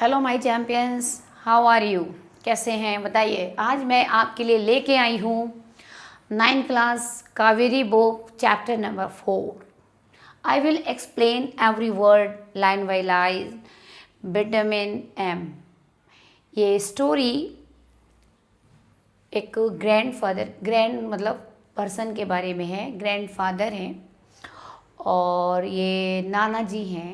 Hello my champions, how are you? कैसे हैं बताइए। आज मैं आपके लिए लेके आई हूँ 9th class Kaveri book chapter number 4। I will explain every word line by line. Vitamin M. ये स्टोरी एक ग्रैंड मतलब पर्सन के बारे में है। ग्रैंडफादर हैं और ये नाना जी हैं।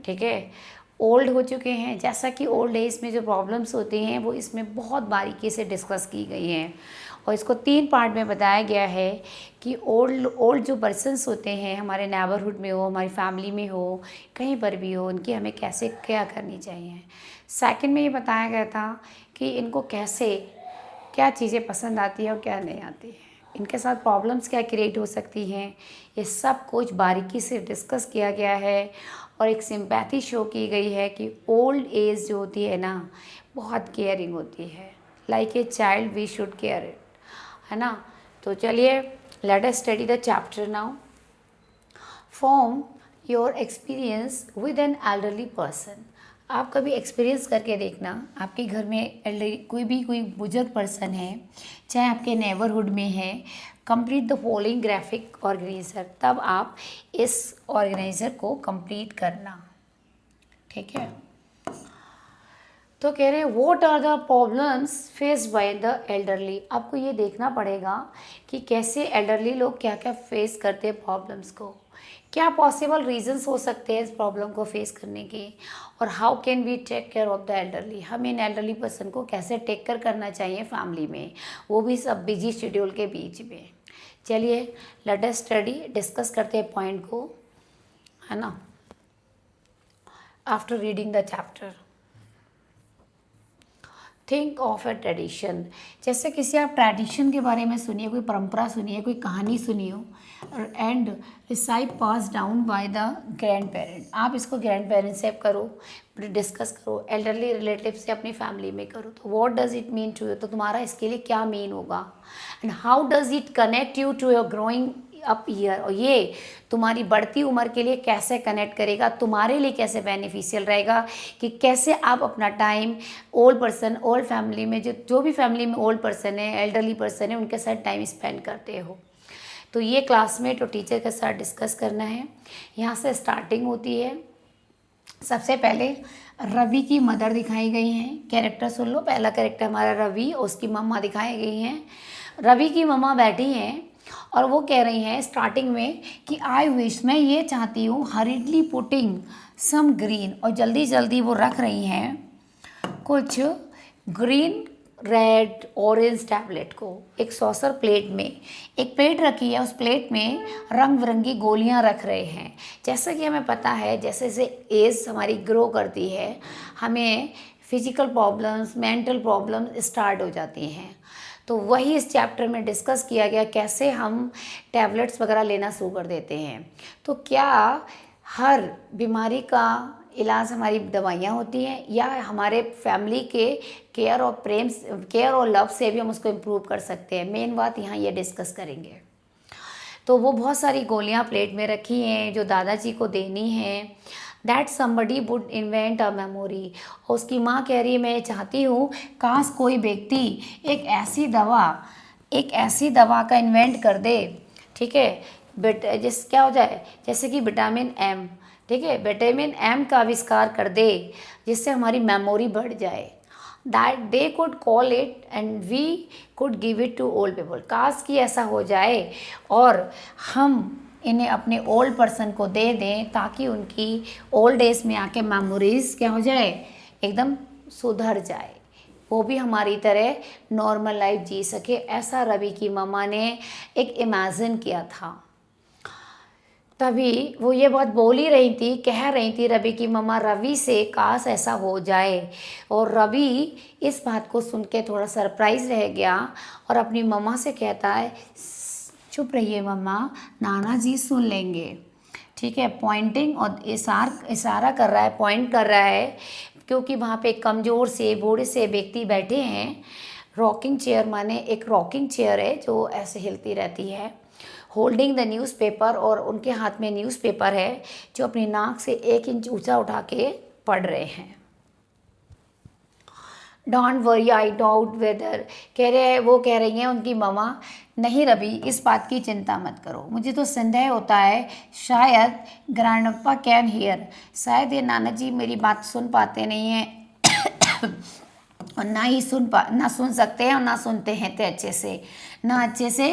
ठीक है, ओल्ड हो चुके हैं। जैसा कि ओल्ड एज में जो प्रॉब्लम्स होती हैं वो इसमें बहुत बारीकी से डिस्कस की गई हैं और इसको 3 पार्ट में बताया गया है कि ओल्ड जो पर्सन्स होते हैं हमारे नेबरहुड में हो, हमारी फैमिली में हो, कहीं पर भी हो, उनकी हमें कैसे क्या करनी चाहिए। सेकंड में ये बताया गया था कि इनको कैसे क्या चीज़ें पसंद आती है और क्या नहीं आती है, इनके साथ प्रॉब्लम्स क्या क्रिएट हो सकती हैं, ये सब कुछ बारीकी से डिस्कस किया गया है और एक सिंपैथी शो की गई है कि ओल्ड एज जो होती है ना बहुत केयरिंग होती है। Like a child we should care it, है ना। तो चलिए let us study the chapter now. Form your experience with an elderly person. आप कभी एक्सपीरियंस करके देखना, आपके घर में एल्डरली कोई बुजुर्ग पर्सन है, चाहे आपके नेबरहुड में है, complete the following graphic organiser, तब आप इस ऑर्गेनाइजर को कंप्लीट करना। ठीक है, तो कह रहे हैं what are the problems face by the elderly. आपको ये देखना पड़ेगा कि कैसे एल्डरली लोग क्या क्या फेस करते हैं प्रॉब्लम्स को, क्या पॉसिबल रीजंस हो सकते हैं इस प्रॉब्लम को फेस करने के, और how can we take care of the elderly. हमें इन एल्डरली पर्सन को कैसे टेक केयर करना चाहिए फैमिली में, वो भी सब बिजी शेड्यूल के बीच में। चलिए लेट अस स्टडी, डिस्कस करते हैं पॉइंट को, है ना, after reading the chapter. Think of A tradition. जैसे किसी आप ट्रेडिशन के बारे में सुनिए, कोई परंपरा सुनिए, कोई कहानी सुनिए, and recite pass down by the grand parent. आप इसको ग्रैंड पेरेंट से करो, डिस्कस करो, एल्डरली रिलेटिव से अपनी फैमिली में करो। तो what does it mean to you, तो तुम्हारा इसके लिए क्या मीन होगा, and how does it connect you to your growing up year, और ये तुम्हारी बढ़ती उम्र के लिए कैसे कनेक्ट करेगा, तुम्हारे लिए कैसे बेनिफिशियल रहेगा, कि कैसे आप अपना time old person, old family में जो भी फैमिली में ओल्ड पर्सन है, एल्डरली पर्सन है, उनके साथ टाइम स्पेंड करते हो। तो ये क्लासमेट और टीचर के साथ डिस्कस करना है। यहाँ से स्टार्टिंग होती है। सबसे पहले रवि की मदर दिखाई गई हैं। कैरेक्टर सुन लो, पहला कैरेक्टर हमारा रवि, उसकी मम्मा दिखाई गई हैं। रवि की मम्मा बैठी हैं और वो कह रही हैं स्टार्टिंग में कि आई विश, मैं ये चाहती हूँ, हरिडली पुटिंग सम ग्रीन, और जल्दी जल्दी वो रख रही हैं कुछ ग्रीन, रेड, ऑरेंज टैबलेट को एक सॉसर प्लेट में। एक प्लेट रखी है, उस प्लेट में रंग बिरंगी गोलियां रख रहे हैं। जैसा कि हमें पता है जैसे जैसे एज हमारी ग्रो करती है, हमें physical problems, mental problems start हो जाती हैं। तो वही इस चैप्टर में डिस्कस किया गया, कैसे हम टैबलेट्स वगैरह लेना शुरू कर देते हैं। तो क्या हर बीमारी का इलाज हमारी दवाइयाँ होती हैं, या हमारे फैमिली के केयर और प्रेम, केयर और लव से भी हम उसको इम्प्रूव कर सकते हैं। मेन बात यहाँ ये डिस्कस करेंगे। तो वो बहुत सारी गोलियाँ प्लेट में रखी हैं जो दादाजी को देनी हैं। That somebody would invent a memory. उसकी माँ कह रही है मैं चाहती हूँ काश कोई व्यक्ति एक ऐसी दवा का इन्वेंट कर दे, ठीक है, क्या हो जाए, जैसे कि विटामिन एम, ठीक है, विटामिन एम का आविष्कार कर दे जिससे हमारी मेमोरी बढ़ जाए। That they could call it and we could give it to old people. काश कि ऐसा हो जाए और हम इन्हें अपने ओल्ड पर्सन को दे दें ताकि उनकी ओल्ड एज में आके मेमोरीज क्या हो जाए, एकदम सुधर जाए, वो भी हमारी तरह नॉर्मल लाइफ जी सके। ऐसा रवि की मम्मा ने एक इमेजिन किया था। तभी वो ये बात बोल ही रही थी, कह रही थी रवि की मम्मा रवि से, काश ऐसा हो जाए। और रवि इस बात को सुन के थोड़ा सरप्राइज रह गया और अपनी मम्मा से कहता है चुप रहिए मम्मा, नाना जी सुन लेंगे। ठीक है, पॉइंटिंग और इशारा कर रहा है, पॉइंट कर रहा है, क्योंकि वहाँ पे कमज़ोर से बूढ़े से व्यक्ति बैठे हैं। रॉकिंग चेयर माने एक रॉकिंग चेयर है जो ऐसे हिलती रहती है। होल्डिंग द न्यूज़पेपर, और उनके हाथ में न्यूज़पेपर है जो अपनी नाक से 1 इंच ऊंचा उठा के पढ़ रहे हैं। Don't worry I doubt weather, कह रहे हैं, वो कह रही हैं उनकी ममा, नहीं रवि इस बात की चिंता मत करो, मुझे तो संदेह होता है शायद ग्रैंडपा कैन हियर, शायद ये नाना जी मेरी बात सुन पाते नहीं हैं और ना सुन सकते हैं और ना सुनते हैं तो अच्छे से, ना अच्छे से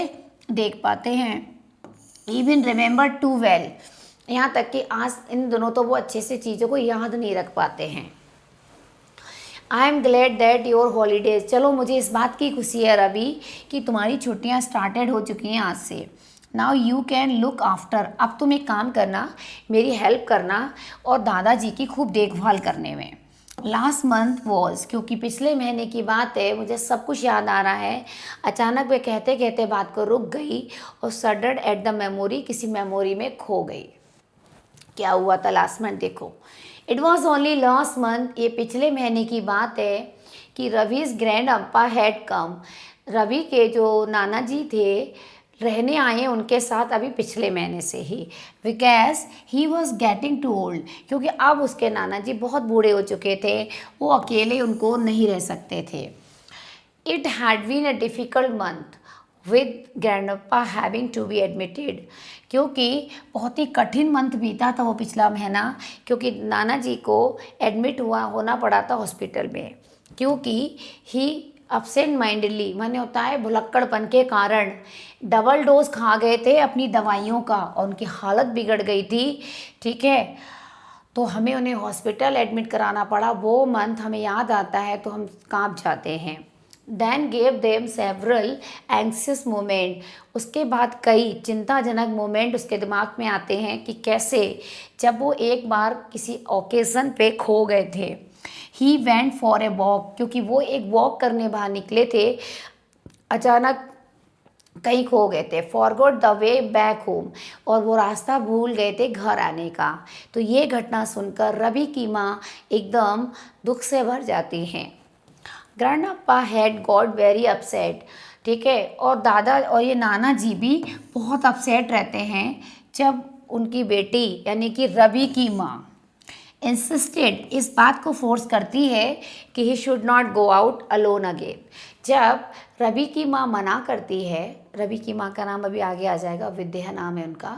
देख पाते हैं, इवन रिमेंबर टू वेल, यहाँ तक कि आज इन दोनों तो वो अच्छे से चीज़ों को याद नहीं रख पाते हैं। I am glad that your holidays, चलो मुझे इस बात की खुशी है रवि कि तुम्हारी छुट्टियां स्टार्टेड हो चुकी हैं आज से। Now you can look after, अब तुम एक काम करना, मेरी हेल्प करना और दादाजी की खूब देखभाल करने में। लास्ट मंथ वॉज, क्योंकि पिछले महीने की बात है, मुझे सब कुछ याद आ रहा है। अचानक वे कहते कहते बात को रुक गई और सडड एट द मेमोरी, किसी मेमोरी में खो गई। क्या हुआ था लास्ट मंथ, देखो। It was only last month, ये पिछले महीने की बात है कि Ravi's grandpa had come, Ravi के जो नाना जी थे रहने आए उनके साथ अभी पिछले महीने से ही, because he was getting too old, क्योंकि अब उसके नाना जी बहुत बूढ़े हो चुके थे, वो अकेले उनको नहीं रह सकते थे। It had been a difficult month with grandpa having to be admitted, क्योंकि बहुत ही कठिन मंथ बीता था वो पिछला महीना, क्योंकि नाना जी को एडमिट होना पड़ा था हॉस्पिटल में, क्योंकि ही अपसेंट माइंडली, माने होता है भुलक्कड़पन के कारण, डबल डोज खा गए थे अपनी दवाइयों का और उनकी हालत बिगड़ गई थी, ठीक है। तो हमें उन्हें हॉस्पिटल एडमिट कराना पड़ा, वो मंथ हमें याद आता है तो हम कांप जाते हैं। Then gave them several anxious moment, उसके बाद कई चिंताजनक मोमेंट उसके दिमाग में आते हैं कि कैसे जब वो एक बार किसी ओकेज़न पे खो गए थे। He went for a walk, क्योंकि वो एक वॉक करने बाहर निकले थे, अचानक कहीं खो गए थे। Forgot the way back home, और वो रास्ता भूल गए थे घर आने का। तो ये घटना सुनकर रवि की माँ एकदम दुख से भर जाती हैं। Grandpa had got very upset, ठीक है, और दादा और ये नाना जी भी बहुत अपसेट रहते हैं जब उनकी बेटी यानी कि रवि की माँ इंसिस्टेड, इस बात को फोर्स करती है कि he should not go out alone again. जब रवि की माँ मना करती है, रवि की माँ का नाम अभी आगे आ जाएगा, विद्या नाम है उनका,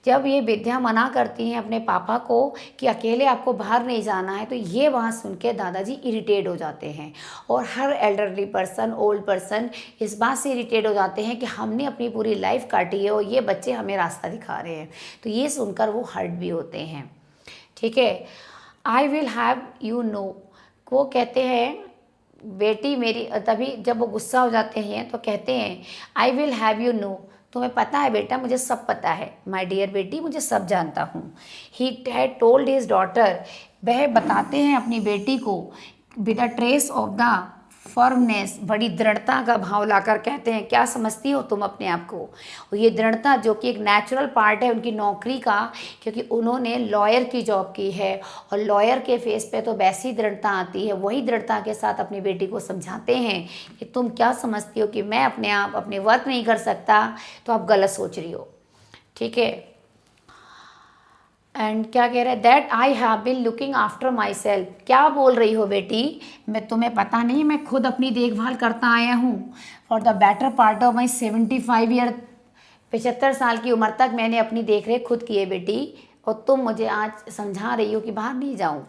जब ये विद्या मना करती हैं अपने पापा को कि अकेले आपको बाहर नहीं जाना है, तो ये वहाँ सुन के दादाजी इरिटेट हो जाते हैं, और हर एल्डरली पर्सन, ओल्ड पर्सन इस बात से इरिटेट हो जाते हैं कि हमने अपनी पूरी लाइफ काटी है और ये बच्चे हमें रास्ता दिखा रहे हैं। तो ये सुनकर वो हर्ट भी होते हैं, ठीक है। I will have you know, वो कहते हैं बेटी मेरी, तभी जब वो गुस्सा हो जाते हैं तो कहते हैं I will have you know, तुम्हें पता है बेटा, मुझे सब पता है, माय डियर बेटी, मुझे सब जानता हूँ। He had told his daughter, वह बताते हैं अपनी बेटी को with a trace of the firmness, बड़ी दृढ़ता का भाव लाकर कहते हैं क्या समझती हो तुम अपने आप को। और ये दृढ़ता जो कि एक नेचुरल पार्ट है उनकी नौकरी का, क्योंकि उन्होंने लॉयर की जॉब की है और लॉयर के फेस पे तो वैसी दृढ़ता आती है, वही दृढ़ता के साथ अपनी बेटी को समझाते हैं कि तुम क्या समझती हो कि मैं अपने आप अपने वर्क नहीं कर सकता, तो आप गलत सोच रही हो, ठीक है। एंड क्या कह रहा है, that I have been looking after my self, क्या बोल रही हो बेटी, मैं तुम्हें पता नहीं मैं खुद अपनी देखभाल करता आया हूँ for the better part of my 75 year, 75 साल की उम्र तक मैंने अपनी देख रेख खुद की है बेटी, और तुम मुझे आज समझा रही हो कि बाहर नहीं जाऊँ।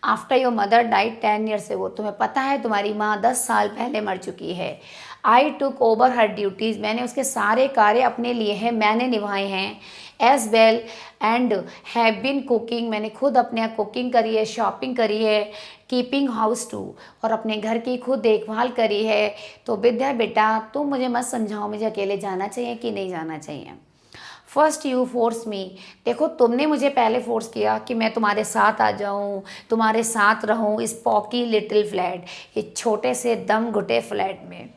After your mother died 10 years ago, तुम्हें पता है तुम्हारी माँ 10 साल पहले मर चुकी है। आई टुक ओवर हर ड्यूटीज़, मैंने उसके सारे कार्य अपने लिए हैं, मैंने निभाए हैं। As well and have been cooking, मैंने खुद अपने यहाँ कुकिंग करी है, शॉपिंग करी है, कीपिंग हाउस टू, और अपने घर की खुद देखभाल करी है। तो विद्या बेटा तुम मुझे मत समझाओ मुझे अकेले जाना चाहिए कि नहीं जाना चाहिए। फर्स्ट यू फोर्स मी, देखो तुमने मुझे पहले फोर्स किया कि मैं तुम्हारे साथ आ जाऊं, तुम्हारे साथ रहूं इस पॉकी लिटिल फ्लैट, इस छोटे से दम घुटे फ्लैट में,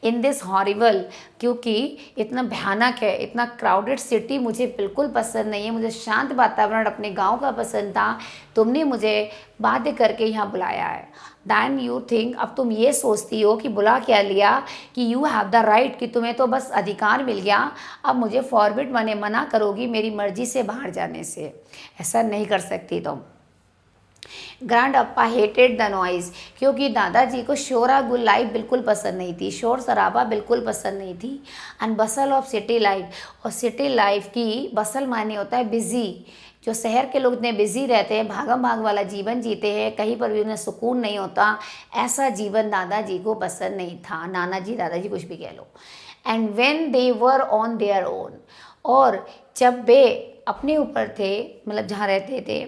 इन दिस हॉरिबल, क्योंकि इतना भयानक है, इतना क्राउडेड सिटी मुझे बिल्कुल पसंद नहीं है, मुझे शांत वातावरण अपने गांव का पसंद था, तुमने मुझे बाध्य करके यहाँ बुलाया है। दैन यू थिंक, अब तुम ये सोचती हो कि बुला क्या लिया कि यू हैव द राइट, कि तुम्हें तो बस अधिकार मिल गया, अब मुझे फॉरबिड मना करोगी मेरी मर्जी से बाहर जाने से, ऐसा नहीं कर सकती तुम। Grand Appa hated the noise, क्योंकि दादाजी को शोरागुल लाइफ बिल्कुल पसंद नहीं थी, शोर शराबा बिल्कुल पसंद नहीं थी। And Bansal of city life, और सिटी लाइफ की बसल माने होता है बिज़ी, जो शहर के लोग इतने बिज़ी रहते हैं, भागम भाग वाला जीवन जीते हैं, कहीं पर भी उन्हें सुकून नहीं होता, ऐसा जीवन दादाजी को पसंद नहीं था। नाना जी, दादाजी, कुछ भी कह लो। And when they were on their own, और जब वे अपने ऊपर थे, मतलब जहाँ रहते थे,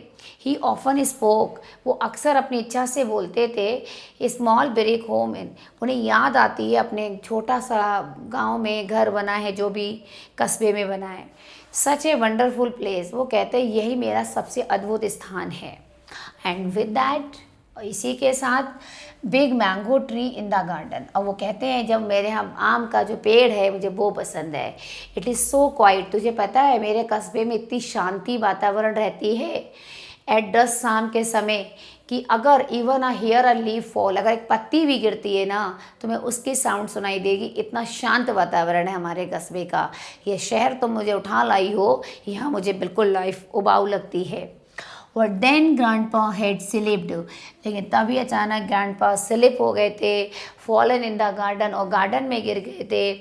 ही ऑफन स्पोक, वो अक्सर अपनी इच्छा से बोलते थे। स्मॉल ब्रिक होम इन, उन्हें याद आती है अपने छोटा सा गांव में घर बना है, जो भी कस्बे में बना है। सच ए वंडरफुल प्लेस, वो कहते हैं यही मेरा सबसे अद्भुत स्थान है। एंड विद दैट, इसी के साथ, big mango tree in the garden, और वो कहते हैं जब मेरे यहाँ आम का जो पेड़ है मुझे वो पसंद है। इट इज़ सो क्वाइट, तुझे पता है मेरे कस्बे में इतनी शांति वातावरण रहती है एट डस्ट, शाम के समय, कि अगर even a here a leaf fall, अगर एक पत्ती भी गिरती है ना तो मैं उसकी साउंड सुनाई देगी। इतना शांत वातावरण है हमारे कस्बे का। ये शहर तो मुझे उठा लाई हो, यहाँ मुझे बिल्कुल लाइफ उबाऊ लगती है। और देन ग्रैंडपा हैड स्लिप्ड, लेकिन तभी अचानक ग्रैंडपा स्लिप हो गए थे, फॉलन इन द गार्डन, और गार्डन में गिर गए थे।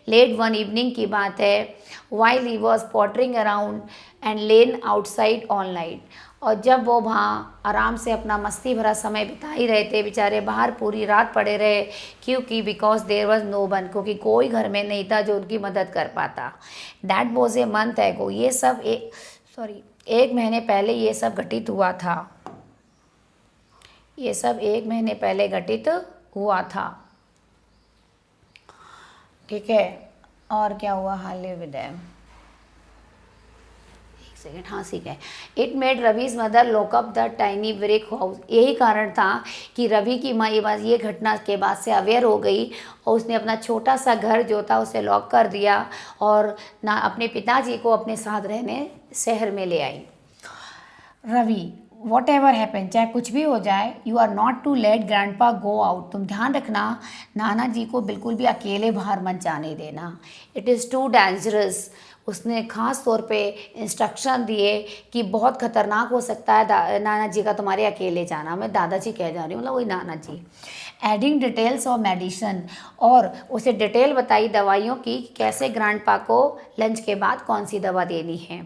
लेट वन इवनिंग की बात है, while he was pottering around and lain outside all night, और जब वो वहाँ आराम से अपना मस्ती भरा समय बिता ही रहे थे, बेचारे बाहर पूरी रात पड़े रहे, क्योंकि because there was no one, क्योंकि कोई घर में नहीं था जो उनकी मदद कर पाता। दैट वॉज ए मंथ एगो, ये सब एक महीने पहले ये सब घटित हुआ था। ये सब एक महीने पहले घटित हुआ था। ठीक है, और क्या हुआ हाल ही विद एक सेकेंड, हाँ ठीक है। It made Ravi's mother lock up the tiny brick house, यही कारण था कि रवि की माँ ये घटना के बाद से अवेयर हो गई और उसने अपना छोटा सा घर जो था उसे लॉक कर दिया और ना अपने पिताजी को अपने साथ रहने शहर में ले आई। रवि, वॉट एवर हैपन, चाहे कुछ भी हो जाए, you are not to let grandpa go out, तुम ध्यान रखना नाना जी को बिल्कुल भी अकेले बाहर मत जाने देना। इट इज़ टू डेंजरस, उसने ख़ास तौर पे इंस्ट्रक्शन दिए कि बहुत ख़तरनाक हो सकता है नाना जी का तुम्हारे अकेले जाना। मैं दादाजी कह जा रही हूँ, मतलब वही नाना जी। एडिंग डिटेल्स ऑफ मेडिसन, और उसे डिटेल बताई दवाइयों की, कैसे ग्रैंडपा को लंच के बाद कौन सी दवा देनी है।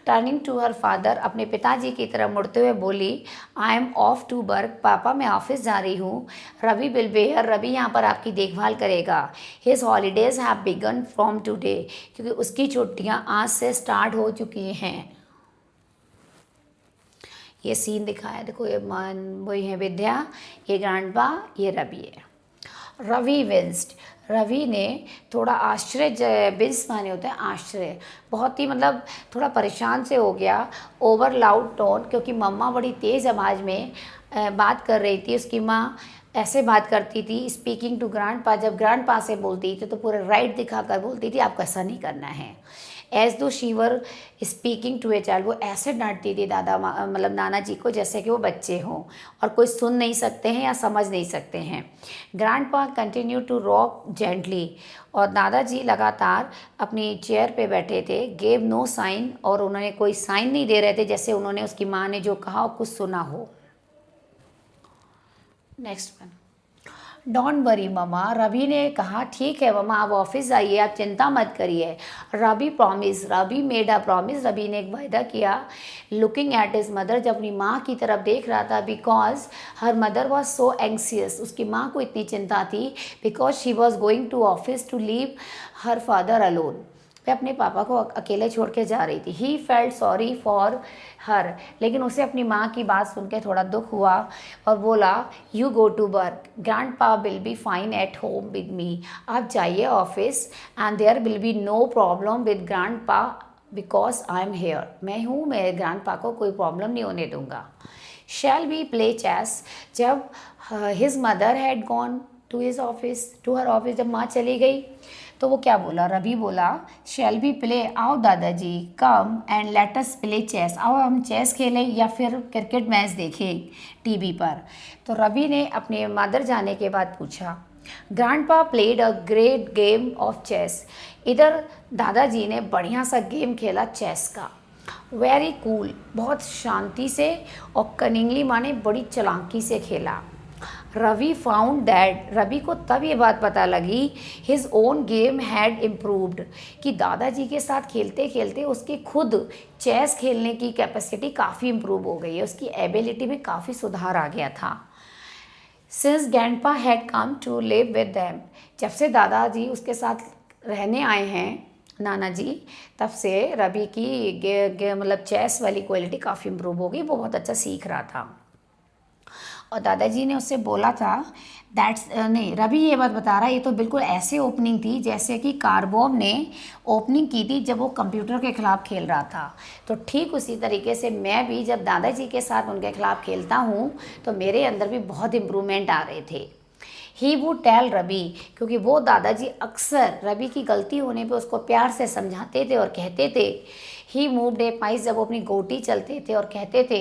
टर्निंग टू हर फादर, अपने पिताजी की तरफ मुड़ते हुए बोली, I am off to work, पापा मैं ऑफिस जा रही हूँ। Ravi will be here, Ravi यहाँ पर आपकी देखभाल करेगा। His holidays have begun from today, क्योंकि उसकी छुट्टियाँ आज से स्टार्ट हो चुकी हैं। ये सीन दिखाया, देखो ये वही है विद्या, ये ग्रैंडपा, ये रवि है। रवि विंस्ड, रवि ने थोड़ा आश्चर्य, विंस माने होता है आश्चर्य, बहुत ही मतलब थोड़ा परेशान से हो गया। ओवर लाउड टोन, क्योंकि मम्मा बड़ी तेज़ आवाज़ में बात कर रही थी। उसकी माँ ऐसे बात करती थी, स्पीकिंग टू ग्रैंडपा, जब ग्रैंडपा से बोलती थी तो पूरे राइट दिखाकर बोलती थी, आपको ऐसा नहीं करना है। एज दो शीवर स्पीकिंग टू ए चाइल्ड, वो ऐसे डांटती थी मतलब नाना जी को जैसे कि वो बच्चे हों और कोई सुन नहीं सकते हैं या समझ नहीं सकते हैं। Grandpa continue to rock gently, और दादाजी लगातार अपनी चेयर पे बैठे थे। गेव नो साइन, और उन्होंने कोई साइन नहीं दे रहे थे, जैसे उन्होंने उसकी माँ ने जो कहा कुछ सुना हो। Next one, don't worry mama, Ravi ने कहा ठीक है ममा, आप ऑफिस जाइए, आप चिंता मत करिए। Ravi promise, Ravi made a promise, Ravi ने एक वायदा किया। लुकिंग एट हिज मदर, जब अपनी माँ की तरफ देख रहा था, because her mother was so anxious, उसकी माँ को इतनी चिंता थी, because she was going to office to leave her father alone, वह अपने पापा को अकेले छोड़ के जा रही थी। He felt sorry for her, लेकिन उसे अपनी माँ की बात सुन के थोड़ा दुख हुआ और बोला, you go to work, grandpa will be fine at home with me, आप जाइए office, and there will be no problem with grandpa because I am here, मैं हूँ, मैं ग्रैंडपा को कोई प्रॉब्लम नहीं होने दूंगा। शैल वी प्ले चेस, जब his mother had gone to his office, to her office, जब माँ चली गई तो वो क्या बोला, रवि बोला, शैल बी प्ले, आओ दादाजी, come and let us play chess, आओ हम चेस खेलें या फिर क्रिकेट मैच देखें टीवी पर। तो रवि ने अपने मदर जाने के बाद पूछा। Grandpa played a great game of chess, इधर दादाजी ने बढ़िया सा गेम खेला चेस का। वेरी कूल, बहुत शांति से और कनिंगली माने बड़ी चालाकी से खेला। रवि फाउंड दैट, रवि को तब ये बात पता लगी, his own game had improved, कि दादाजी के साथ खेलते खेलते उसकी खुद चेस खेलने की कैपेसिटी काफ़ी इम्प्रूव हो गई है, उसकी एबिलिटी में काफ़ी सुधार आ गया था। Since grandpa had come to live with them, जब से दादाजी उसके साथ रहने आए हैं नाना जी, तब से रवि की मतलब चेस वाली क्वालिटी काफ़ी इम्प्रूव हो गई, वो बहुत अच्छा सीख रहा था। और दादाजी ने उससे बोला था दैट्स नहीं, रवि ये बात बता रहा है, ये तो बिल्कुल ऐसे ओपनिंग थी जैसे कि कारबॉब ने ओपनिंग की थी जब वो कंप्यूटर के खिलाफ खेल रहा था। तो ठीक उसी तरीके से मैं भी जब दादाजी के साथ उनके खिलाफ खेलता हूँ तो मेरे अंदर भी बहुत इम्प्रूवमेंट आ रहे थे। ही वुड टेल रवि, क्योंकि वो दादाजी अक्सर रवि की गलती होने पे उसको प्यार से समझाते थे और कहते थे, ही मूव्ड ए पाइस, जब वो अपनी गोटी चलते थे और कहते थे,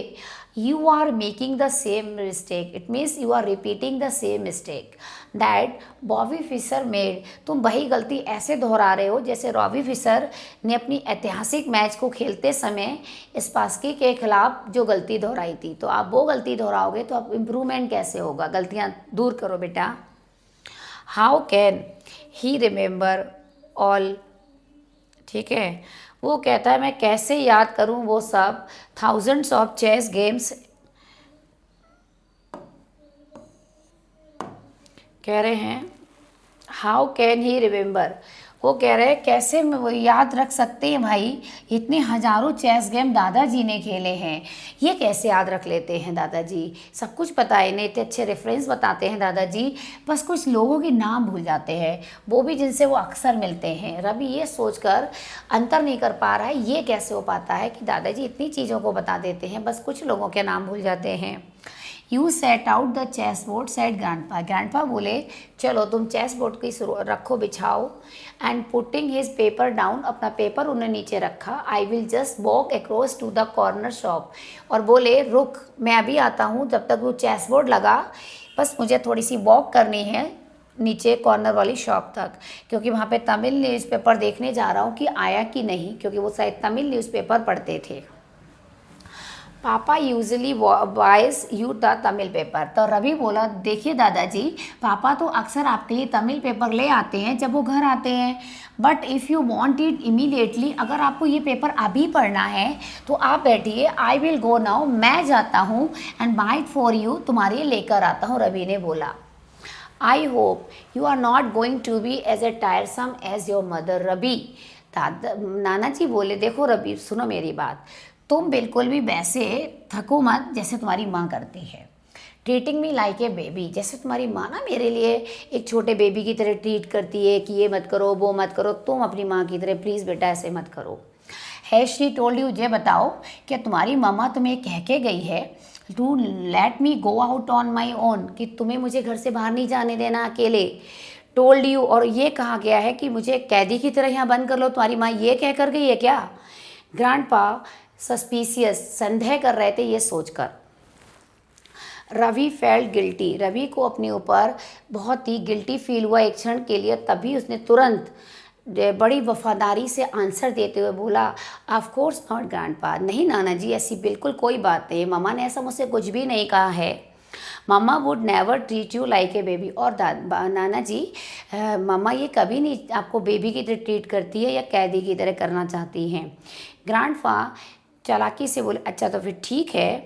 you are making the same mistake, it means you are repeating the same mistake that Bobby Fischer made, तुम वही गलती ऐसे दोहरा रहे हो जैसे रॉबी फिशर ने अपनी ऐतिहासिक मैच को खेलते समय स्पासकी के खिलाफ जो गलती दोहराई थी। तो आप वो गलती दोहराओगे तो आप इम्प्रूवमेंट कैसे होगा, गलतियाँ दूर करो बेटा। How can he remember all, ठीक है, वो कहता है मैं कैसे याद करूं वो सब थाउजेंड्स ऑफ चेस गेम्स, कह रहे हैं हाउ कैन ही रिमेंबर, वो कह रहे हैं कैसे में वो याद रख सकते हैं भाई, इतने हजारों चेस गेम दादाजी ने खेले हैं, ये कैसे याद रख लेते हैं दादाजी, सब कुछ पता है इन्हें, इतने अच्छे रेफरेंस बताते हैं दादाजी, बस कुछ लोगों के नाम भूल जाते हैं, वो भी जिनसे वो अक्सर मिलते हैं। रवि ये सोचकर अंतर नहीं कर पा रहा है ये कैसे हो पाता है कि दादाजी इतनी चीज़ों को बता देते हैं बस कुछ लोगों के नाम भूल जाते हैं। You set out the chess board set grandpa, grandpa बोले चलो तुम चेस बोर्ड की रखो बिछाओ, and putting his paper down, अपना पेपर उन्हें नीचे रखा, I will just walk across to the corner shop, और बोले रुक मैं अभी आता हूँ, जब तक वो चेस बोर्ड लगा बस मुझे थोड़ी सी वॉक करनी है नीचे कॉर्नर वाली शॉप तक, क्योंकि वहाँ पे तमिल न्यूज़पेपर देखने जा रहा हूँ कि आया कि नहीं, क्योंकि वो शायद तमिल न्यूज़पेपर पढ़ते थे। पापा usually buys you the Tamil paper, तो रवि बोला देखिए दादाजी, पापा तो अक्सर आपके लिए तमिल पेपर ले आते हैं जब वो घर आते हैं, but if you want it immediately, अगर आपको ये पेपर अभी पढ़ना है तो आप बैठिए, आई विल गो नाउ, मैं जाता हूँ, and buy it for you, तुम्हारे लिए लेकर आता हूँ, रवि ने बोला। I hope you are not going to be as a tiresome as your mother Ravi, दादा नाना जी बोले देखो रवि सुनो मेरी बात, तुम बिल्कुल भी वैसे थको मत जैसे तुम्हारी माँ करती है, treating me like a baby, जैसे तुम्हारी माँ ना मेरे लिए एक छोटे बेबी की तरह ट्रीट करती है कि ये मत करो वो मत करो, तुम अपनी माँ की तरह प्लीज़ बेटा ऐसे मत करो। है शी टोल्ड यू, ये बताओ क्या तुम्हारी मामा तुम्हें कह के गई है to let me go out on my own, कि तुम्हें मुझे घर से बाहर नहीं जाने देना अकेले, टोल्ड यू, और ये कहा गया है कि मुझे कैदी की तरह यहाँ बंद कर लो, तुम्हारी माँ ये कह कर गई है क्या। ग्रैंडपा सस्पिशियस, संदेह कर रहे थे ये सोचकर। रवि फेल्ट गिल्टी, रवि को अपने ऊपर बहुत ही गिल्टी फील हुआ एक क्षण के लिए, तभी उसने तुरंत बड़ी वफादारी से आंसर देते हुए बोला ऑफ कोर्स नॉट ग्रैंडपा, नहीं नाना जी ऐसी बिल्कुल कोई बात नहीं, मामा ने ऐसा मुझसे कुछ भी नहीं कहा है, mama would never treat you like a baby, और नाना जी मामा ये कभी नहीं आपको बेबी की तरह ट्रीट करती है या कैदी की तरह करना चाहती हैं। ग्रैंडपा चालाकी से बोले अच्छा तो फिर ठीक है,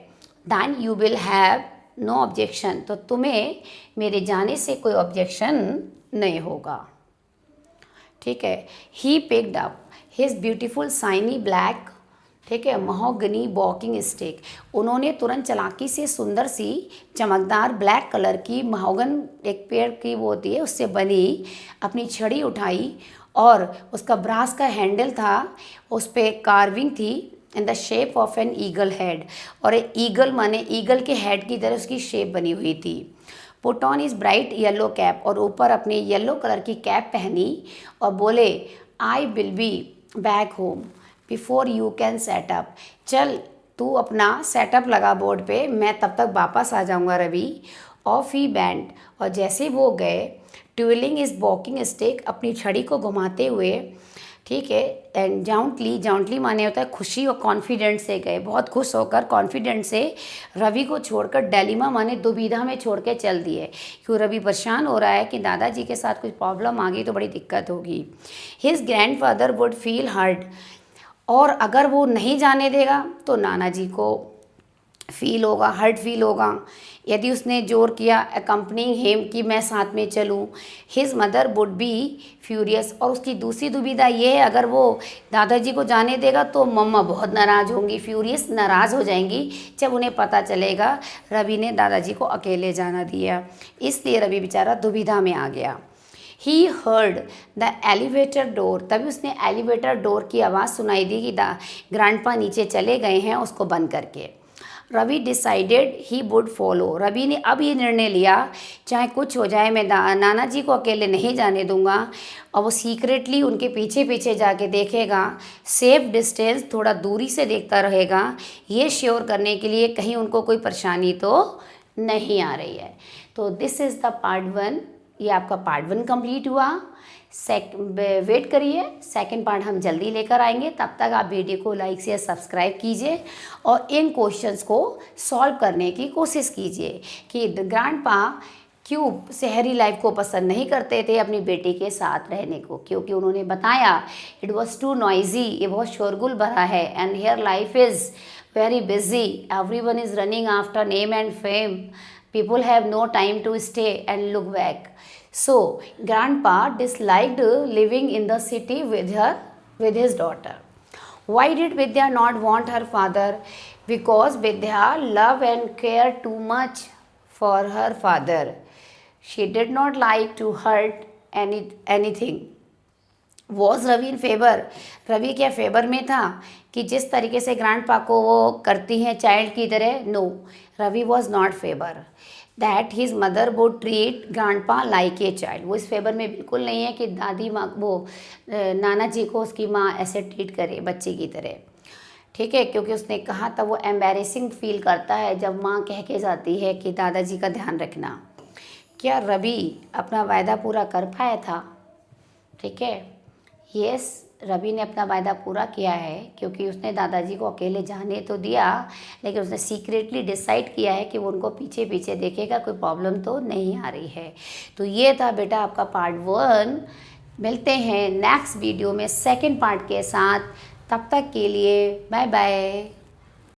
then you will have no objection, तो तुम्हें मेरे जाने से कोई ऑब्जेक्शन नहीं होगा, ठीक है। He picked up his beautiful shiny black, ठीक है, महोगनी वॉकिंग स्टिक, उन्होंने तुरंत चालाकी से सुंदर सी चमकदार ब्लैक कलर की महोगन एक पेड़ की वो होती है उससे बनी अपनी छड़ी उठाई, और उसका ब्रास का हैंडल था, उस पर कार्विंग थी in the shape of an eagle head, और ईगल माने ईगल के हेड की तरह उसकी शेप बनी हुई थी। Put on is bright yellow cap, और ऊपर अपनी येलो कलर की कैप पहनी और बोले I will be back home before you can setup, चल तू अपना सेटअप लगा बोर्ड पे, मैं तब तक वापस आ जाऊंगा रवि। ऑफ ही बैंड, और जैसे वो गए ट्विलिंग इज वॉकिंग स्टिक, अपनी छड़ी को घुमाते हुए ठीक है। एंड जाउंटली माने होता है खुशी और कॉन्फिडेंट से गए, बहुत खुश होकर कॉन्फिडेंट से रवि को छोड़कर, डेलिमा माने दुविधा में छोड़ के चल दिए, क्यों रवि परेशान हो रहा है कि दादाजी के साथ कुछ प्रॉब्लम आ गई तो बड़ी दिक्कत होगी। His grandfather would feel hurt, और अगर वो नहीं जाने देगा तो नाना जी को फील होगा, हर्ट फील होगा। यदि उसने जोर किया अकम्पनिंग हिम कि मैं साथ में चलूं, his mother would be furious, और उसकी दूसरी दुविधा ये है अगर वो दादाजी को जाने देगा तो मम्मा बहुत नाराज़ होंगी, फ्यूरियस नाराज़ हो जाएंगी जब उन्हें पता चलेगा रवि ने दादाजी को अकेले जाना दिया। इसलिए रवि बेचारा दुविधा में आ गया। He heard the elevator door, तभी उसने एलिवेटर डोर की आवाज़ सुनाई दी कि ग्रैंडपा नीचे चले गए हैं उसको बंद करके। Ravi decided he would follow, Ravi ने अब ये निर्णय लिया चाहे कुछ हो जाए मैं नाना जी को अकेले नहीं जाने दूंगा, और वो सीक्रेटली उनके पीछे पीछे जाके देखेगा, सेफ डिस्टेंस थोड़ा दूरी से देखता रहेगा, ये श्योर करने के लिए कहीं उनको कोई परेशानी तो नहीं आ रही है। तो दिस इज़ द पार्ट 1, ये आपका पार्ट 1 कंप्लीट हुआ। वेट करिए, सेकंड पार्ट हम जल्दी लेकर आएंगे। तब तक आप वीडियो को लाइक शेयर सब्सक्राइब कीजिए और इन क्वेश्चंस को सॉल्व करने की कोशिश कीजिए कि ग्रैंडपा क्यों शहरी लाइफ को पसंद नहीं करते थे अपनी बेटी के साथ रहने को, क्योंकि उन्होंने बताया इट वॉज टू नॉइजी, ये बहुत शोरगुल भरा है, and here life is very busy, everyone is running after name and fame, people have no time to stay and look back. So grandpa disliked living in the city with his daughter. Why did Vidya not want her father? Because Vidya loved and cared too much for her father. She did not like to hurt anything. Was Ravi in favour, Ravi क्या favour में था कि जिस तरीके से grandpa को वो करती हैं चाइल्ड की तरह? No, Ravi was not favour that his mother would treat grandpa like a child. वो इस फेवर में बिल्कुल नहीं है कि दादी माँ वो नाना जी को उसकी माँ ऐसे ट्रीट करे बच्चे की तरह, ठीक है, क्योंकि उसने कहा था वो एम्बेरेसिंग फील करता है जब माँ कह के जाती है कि दादाजी का ध्यान रखना। क्या रवि अपना वायदा पूरा कर पाया था? ठीक है, यस, रवि ने अपना वायदा पूरा किया है, क्योंकि उसने दादाजी को अकेले जाने तो दिया, लेकिन उसने सीक्रेटली डिसाइड किया है कि वो उनको पीछे पीछे देखेगा, कोई प्रॉब्लम तो नहीं आ रही है। तो ये था बेटा आपका पार्ट 1। मिलते हैं नेक्स्ट वीडियो में सेकंड पार्ट के साथ, तब तक के लिए बाय बाय।